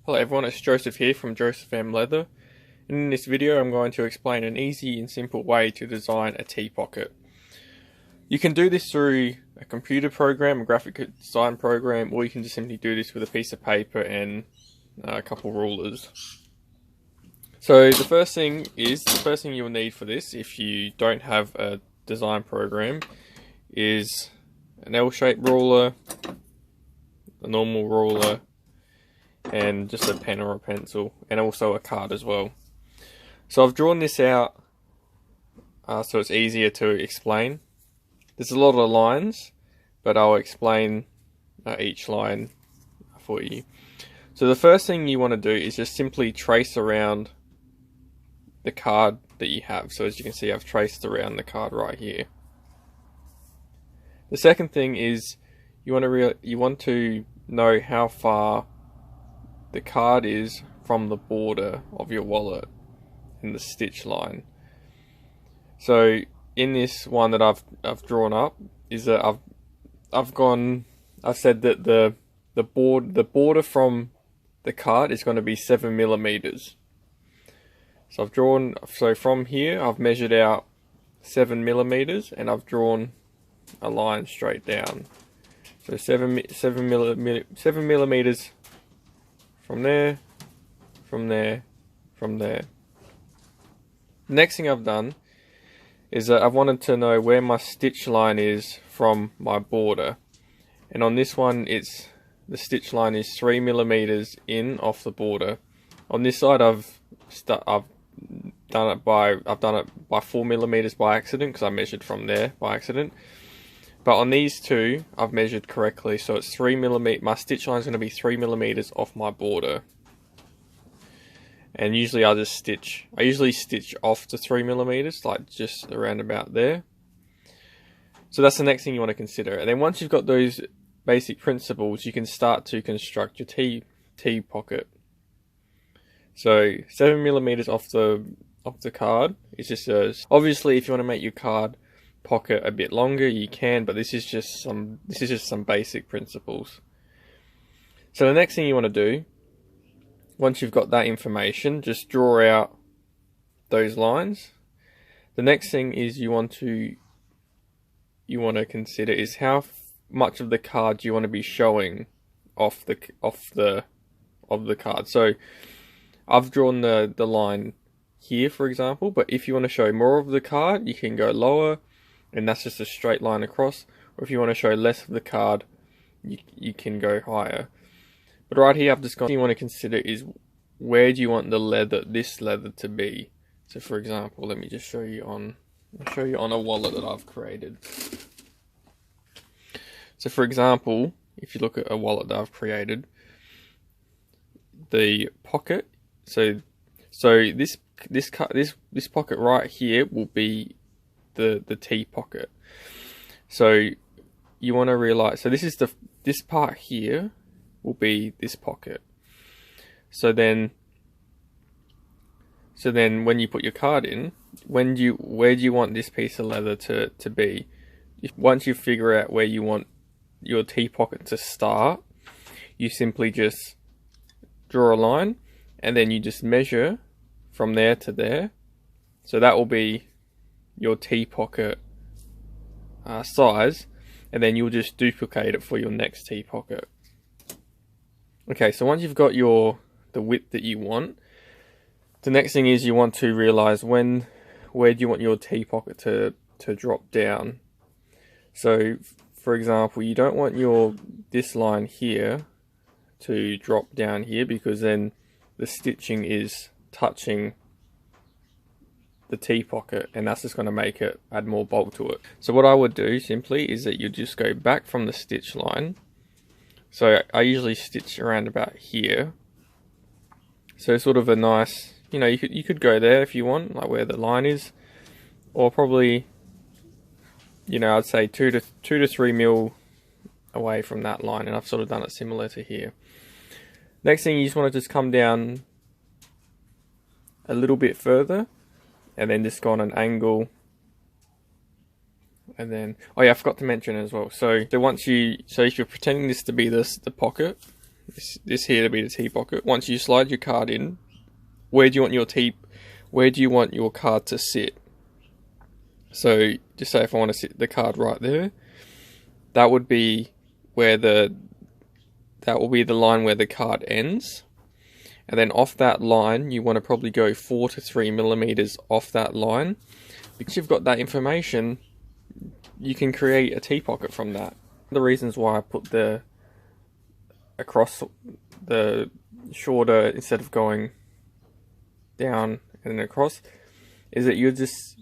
Hello everyone, it's Joseph here from Joseph M Leather, and in this video I'm going to explain an easy and simple way to design a tea pocket. You can do this through a computer program, a graphic design program, or you can just simply do this with a piece of paper and a couple rulers. So the first thing you'll need for this, if you don't have a design program, is an L-shaped ruler, a normal ruler, and just a pen or a pencil, and also a card as well. So I've drawn this out so it's easier to explain. There's a lot of lines, but I'll explain each line for you. So the first thing you want to do is just simply trace around the card that you have. So as you can see, I've traced around the card right here. The second thing is you want to know how far the card is from the border of your wallet in the stitch line. So in this one that I've drawn up is that I've said that the border from the card is going to be 7 millimeters. So from here I've measured out 7 millimeters and I've drawn a line straight down. So 7 millimeters from there, from there, from there. The next thing I've done is that I've wanted to know where my stitch line is from my border. And on this one, the stitch line is 3 millimeters in off the border. On this side, I've done it by 4 millimeters by accident because I measured from there by accident. But on these two, I've measured correctly, so it's 3 millimeters. My stitch line is going to be 3 millimeters off my border. And usually I usually stitch off to 3 millimeters, like just around about there. So that's the next thing you want to consider. And then once you've got those basic principles, you can start to construct your tea pocket. So 7 millimeters off the card is just obviously if you want to make your card pocket a bit longer, you can, but this is just some basic principles. So the next thing you want to do, once you've got that information, just draw out those lines. The next thing is you want to consider is how much of the card you want to be showing off the card. So I've drawn the line here, for example, but if you want to show more of the card, you can go lower, and that's just a straight line across. Or if you want to show less of the card, you can go higher. But right here, I've just got, what you want to consider is where do you want this leather to be. So for example, let me just show you on a wallet that I've created. So for example, if you look at a wallet that I've created, the pocket, so this pocket right here will be the tea pocket. So you want to realize, so this part here will be this pocket. So then when you put your card in, where do you want this piece of leather to be? Once you figure out where you want your tea pocket to start, you simply just draw a line and then you just measure from there to there. So that will be your tea pocket size, and then you'll just duplicate it for your next tea pocket. Okay, so once you've got the width that you want, the next thing is you want to realize where do you want your tea pocket to drop down. So for example, you don't want this line here to drop down here, because then the stitching is touching the tea pocket, and that's just going to add more bulk to it. So what I would do simply is that you just go back from the stitch line. So I usually stitch around about here. So sort of a nice, you could go there if you want, like where the line is, or probably, I'd say 2 to 3 mil away from that line, and I've sort of done it similar to here. Next thing, you just want to just come down a little bit further, and then just go on an angle, and then, oh yeah, I forgot to mention as well. So if you're pretending this to be the pocket, this here to be the T pocket. Once you slide your card in, where do you want your card to sit? So just say if I want to sit the card right there, that would be the line where the card ends. And then off that line, you want to probably go 4 to 3 millimeters off that line. Because you've got that information, you can create a T pocket from that. The reasons why I put the across the shorter instead of going down and then across is that you're just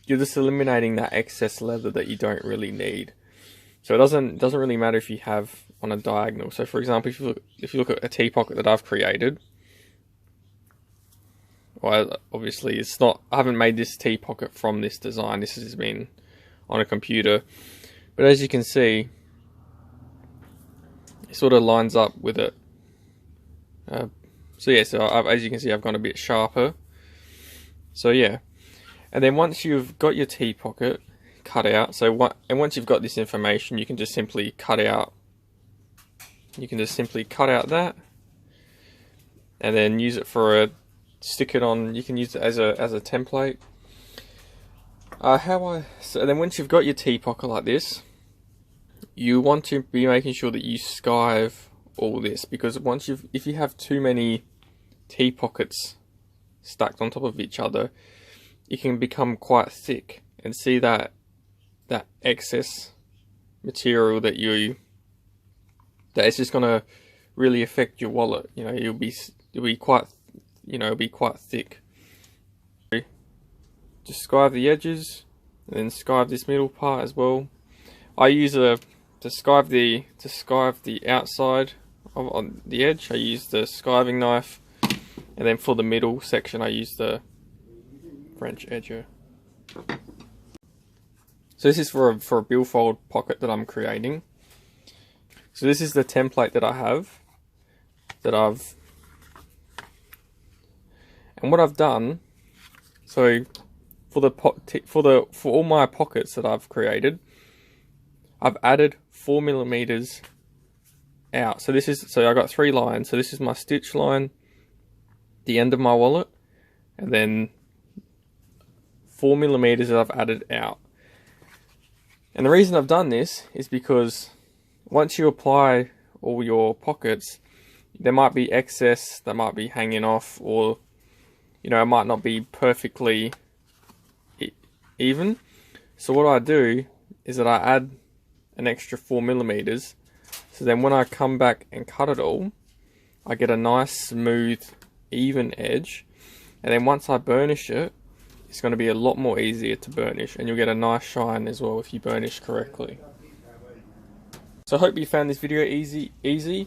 eliminating that excess leather that you don't really need. So it doesn't really matter if you have on a diagonal. So for example, if you look at a T pocket that I've created, well, obviously I haven't made this T pocket from this design. This has been on a computer, but as you can see, it sort of lines up with it. So as you can see, I've gone a bit sharper. So yeah, and then once you've got your T pocket cut out, and once you've got this information, you can just simply cut out. You can just simply cut out that, and then use it stick it on. You can use it as a template. So then once you've got your T pocket like this, you want to be making sure that you skive all this, because if you have too many T pockets stacked on top of each other, it can become quite thick, and see that excess material that it's just gonna really affect your wallet. You know, it'll be quite thick. Just skive the edges, and then skive this middle part as well. I use to skive the outside on the edge, I use the skiving knife, and then for the middle section I use the French edger. So this is for a billfold pocket that I'm creating. So this is the template that I have, and what I've done. So for all my pockets that I've created, I've added 4 millimeters out. So I got 3 lines. So this is my stitch line, the end of my wallet, and then 4 millimeters that I've added out. And the reason I've done this is because once you apply all your pockets, there might be excess that might be hanging off, or it might not be perfectly even. So what I do is that I add an extra 4 millimeters, so then when I come back and cut it all, I get a nice smooth even edge, and then once I burnish it, it's going to be a lot more easier to burnish, and you'll get a nice shine as well if you burnish correctly. So I hope you found this video easy.